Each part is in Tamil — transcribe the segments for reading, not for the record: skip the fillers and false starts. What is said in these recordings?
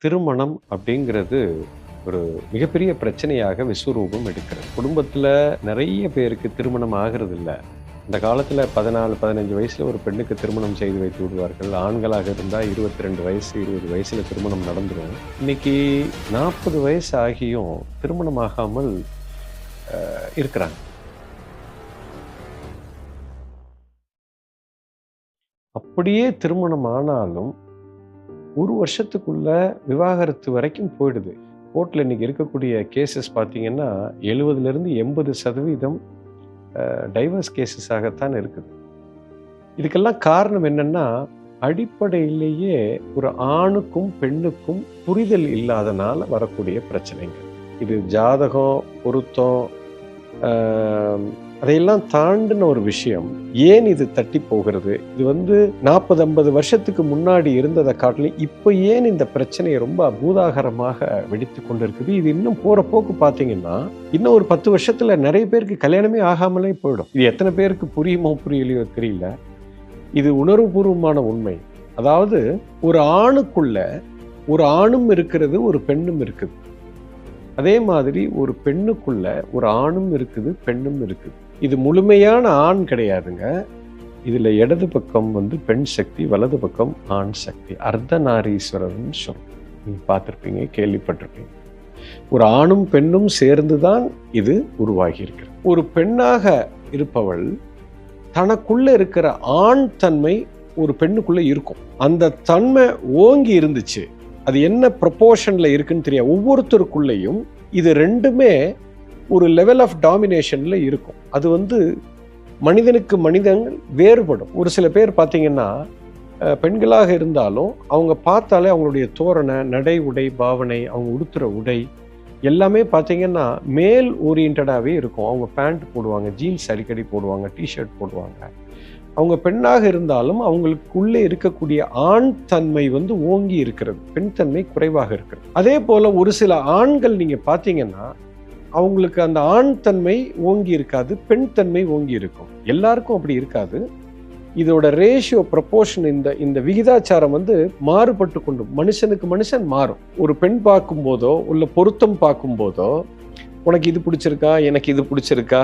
திருமணம் அப்படிங்கிறது ஒரு மிகப்பெரிய பிரச்சனையாக விஸ்வரூபம் எடுக்கிறது. குடும்பத்துல நிறைய பேருக்கு திருமணம் ஆகிறது இல்ல. இந்த காலத்துல 14, 15 வயசுல ஒரு பெண்ணுக்கு திருமணம் செய்து வைத்து விடுவார்கள். ஆண்களாக இருந்தா 22 வயசு, 20 வயசுல திருமணம் நடந்துரும். இன்னைக்கு 40 வயசு ஆகியும் திருமணம் ஆகாமல் இருக்கிறாங்க. அப்படியே திருமணம் ஆனாலும் ஒரு வருஷத்துக்குள்ள விவாகரத்து வரைக்கும் போயிடுது. கோர்ட்ல இன்னைக்கு இருக்கக்கூடிய கேசஸ் பார்த்தீங்கன்னா 70லிருந்து 80% டைவர்ஸ் கேசஸாகத்தான் இருக்குது. இதுக்கெல்லாம் காரணம் என்னன்னா, அடிப்படையிலேயே ஒரு ஆணுக்கும் பெண்ணுக்கும் புரிதல் இல்லாதனால வரக்கூடிய பிரச்சனைங்க. இது ஜாதகம், பொருத்தம், அதையெல்லாம் தாண்டின ஒரு விஷயம். ஏன் இது தட்டி போகிறது? இது 40, 50 வருஷத்துக்கு முன்னாடி இருந்ததை காட்டிலும் இப்போ ஏன் இந்த பிரச்சனையை ரொம்ப பூதாகரமாக வெடித்து கொண்டு இருக்குது? இது இன்னும் போற போக்கு பார்த்தீங்கன்னா, இன்னும் ஒரு 10 வருஷத்துல நிறைய பேருக்கு கல்யாணமே ஆகாமலே போயிடும். இது எத்தனை பேருக்கு புரியுமோ புரியலையோ தெரியல. இது உணர்வுபூர்வமான உண்மை. அதாவது ஒரு ஆணுக்குள்ள ஒரு ஆணும் இருக்கிறது, ஒரு பெண்ணும் இருக்குது. அதே மாதிரி ஒரு பெண்ணுக்குள்ள ஒரு ஆணும் இருக்குது, பெண்ணும் இருக்குது. இது முழுமையான ஆண் கிடையாதுங்க. இதுல இடது பக்கம் பெண் சக்தி, வலது பக்கம் ஆண் சக்தி. அர்த்தநாரீஸ்வரர்னு சொல்றோம். நீங்க பார்த்திருப்பீங்க, கேள்விப்பட்டிருப்பீங்க. ஒரு ஆணும் பெண்ணும் சேர்ந்துதான் இது உருவாகி இருக்கிறது. ஒரு பெண்ணாக இருப்பவள் தனக்குள்ள இருக்கிற ஆண் தன்மை ஒரு பெண்ணுக்குள்ள இருக்கும். அந்த தன்மை ஓங்கி இருந்துச்சு. அது என்ன ப்ரொபோர்ஷன்ல இருக்குன்னு தெரியாது. ஒவ்வொருத்தருக்குள்ளேயும் இது ரெண்டுமே ஒரு லெவல் ஆஃப் டாமினேஷன்ல இருக்கும். அது மனிதனுக்கு மனிதங்கள் வேறுபடும். ஒரு சில பேர் பார்த்தீங்கன்னா, பெண்களாக இருந்தாலும் அவங்க பார்த்தாலே அவங்களுடைய தோரணை, நடை, உடை, பாவனை, அவங்க உடுத்துற உடை எல்லாமே பார்த்தீங்கன்னா மேல் ஓரியன்டாகவே இருக்கும். அவங்க பேண்ட் போடுவாங்க, ஜீன்ஸ் அடிக்கடி போடுவாங்க, டிஷர்ட் போடுவாங்க. அவங்க பெண்ணாக இருந்தாலும் அவங்களுக்குள்ளே இருக்கக்கூடிய ஆண் தன்மை ஓங்கி இருக்கிறது, பெண் தன்மை குறைவாக இருக்கிறது. அதே போல ஒரு சில ஆண்கள் நீங்க பார்த்தீங்கன்னா அவங்களுக்கு அந்த ஆண் தன்மை ஓங்கி இருக்காது, பெண் தன்மை ஓங்கி இருக்கும். எல்லாருக்கும் அப்படி இருக்காது. இதோட ரேஷியோ, ப்ரொபோர்ஷன், இந்த விகிதாச்சாரம் மாறுபட்டு கொண்டு மனுஷனுக்கு மனுஷன் மாறும். ஒரு பெண் பார்க்கும் போதோ உள்ள பொருத்தம் பார்க்கும் போதோ, உனக்கு இது பிடிச்சிருக்கா, எனக்கு இது பிடிச்சிருக்கா,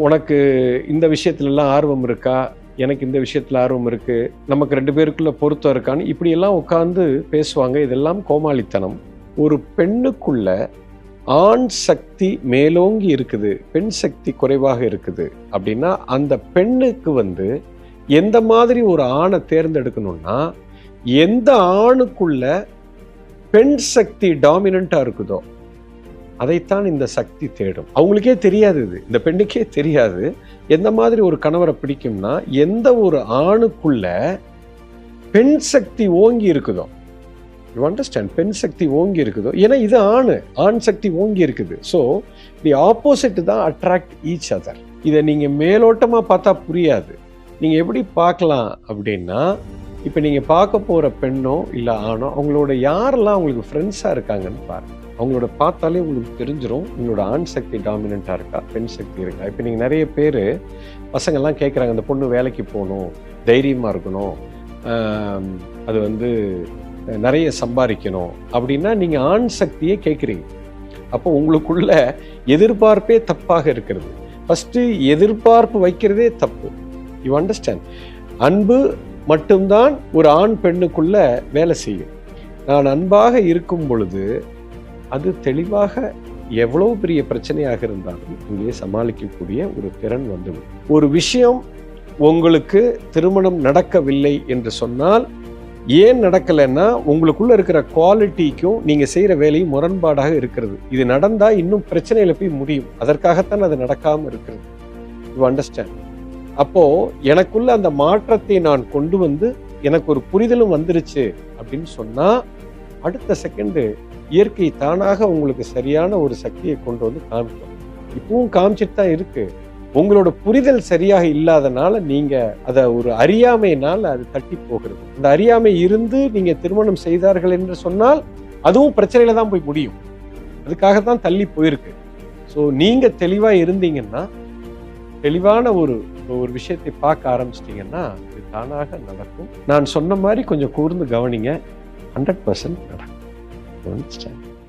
உனக்கு இந்த விஷயத்துலலாம் ஆர்வம் இருக்கா, எனக்கு இந்த விஷயத்துல ஆர்வம் இருக்கு, நமக்கு 2 பேருக்குள்ள பொருத்தம் இருக்கான்னு இப்படியெல்லாம் உட்கார்ந்து பேசுவாங்க. இதெல்லாம் கோமாளித்தனம். ஒரு பெண்ணுக்குள்ள ஆண் சக்தி மேலோங்கி இருக்குது, பெண் சக்தி குறைவாக இருக்குது அப்படின்னா அந்த பெண்ணுக்கு எந்த மாதிரி ஒரு ஆணை தேர்ந்தெடுக்கணும்னா, எந்த ஆணுக்குள்ள பெண் சக்தி டாமினண்டா இருக்குதோ அதைத்தான் இந்த சக்தி தேடும். அவங்களுக்கே தெரியாது, இந்த பெண்ணுக்கே தெரியாது எந்த மாதிரி ஒரு கணவரை பிடிக்கும்னா, எந்த ஒரு ஆணுக்குள்ள பெண் சக்தி ஓங்கி இருக்குதோ, யூ அண்டர்ஸ்டாண்ட், பெண் சக்தி ஓங்கி இருக்குதோ, ஏன்னா இது ஆண் சக்தி ஓங்கி இருக்குது. ஸோ தி ஆப்போசிட் தான் அட்ராக்ட் ஈச் அதர். இதை நீங்க மேலோட்டமா பார்த்தா புரியாது. நீங்க எப்படி பார்க்கலாம் அப்படின்னா, இப்போ நீங்க பார்க்க போற பெண்ணோ இல்லை ஆணோ அவங்களோட யாரெல்லாம் அவங்களுக்கு ஃப்ரெண்ட்ஸா இருக்காங்கன்னு பாருங்க. அவங்களோட பார்த்தாலே உங்களுக்கு தெரிஞ்சிடும் உங்களோட ஆண் சக்தி டாமினண்டா இருக்கா, பெண் சக்தி இருக்கா. இப்போ நீங்கள் நிறைய பேர் பசங்கள்லாம் கேட்குறாங்க, அந்த பொண்ணு வேலைக்கு போகணும், தைரியமாக இருக்கணும், அது நிறைய சம்பாதிக்கணும் அப்படின்னா நீங்கள் ஆண் சக்தியே கேட்குறீங்க. அப்போ உங்களுக்குள்ள எதிர்பார்ப்பே தப்பாக இருக்கிறது. ஃபஸ்ட்டு எதிர்பார்ப்பு வைக்கிறதே தப்பு. You understand. அன்பு மட்டும்தான் ஒரு ஆண் பெண்ணுக்குள்ள வேலை செய்யும். நான் அன்பாக இருக்கும் பொழுது அது தெளிவாக எவ்வளவு பெரிய பிரச்சனையாக இருந்தாலும் இங்கே சமாளிக்கக்கூடிய ஒரு திறன் வந்துவிடும். ஒரு விஷயம் உங்களுக்கு திருமணம் நடக்கவில்லை என்று சொன்னால், ஏன் நடக்கலைன்னா உங்களுக்குள்ள இருக்கிற குவாலிட்டிக்கும் நீங்க செய்யற வேலையும் முரண்பாடாக இருக்கிறது. இது நடந்தா இன்னும் பிரச்சனையில போய் முடியும். அதற்காகத்தான் அது நடக்காம இருக்கிறது. You understand. அப்போ எனக்குள்ள அந்த மாற்றத்தை நான் கொண்டு எனக்கு ஒரு புரிதலும் வந்துருச்சு அப்படின்னு சொன்னா, அடுத்த செகண்ட் இயற்கை தானாக உங்களுக்கு சரியான ஒரு சக்தியை கொண்டு காமிக்கும். இப்பவும் காமிச்சிட்டு தான் இருக்கு. உங்களோட புரிதல் சரியாக இல்லாதனால நீங்க அதை ஒரு அறியாமையினால அது தட்டி போகிறது. அந்த அறியாமை இருந்து நீங்க திருமணம் செய்தார்கள் என்று சொன்னால் அதுவும் பிரச்சனையில தான் போய் முடியும். அதுக்காகத்தான் தள்ளி போயிருக்கு. ஸோ நீங்க தெளிவா இருந்தீங்கன்னா, தெளிவான ஒரு விஷயத்தை பார்க்க ஆரம்பிச்சிட்டீங்கன்னா இது தானாக நடக்கும். நான் சொன்ன மாதிரி கொஞ்சம் கூர்ந்து கவனிங்க, 100% நடக்கும். கவனிச்சிட்டாங்க.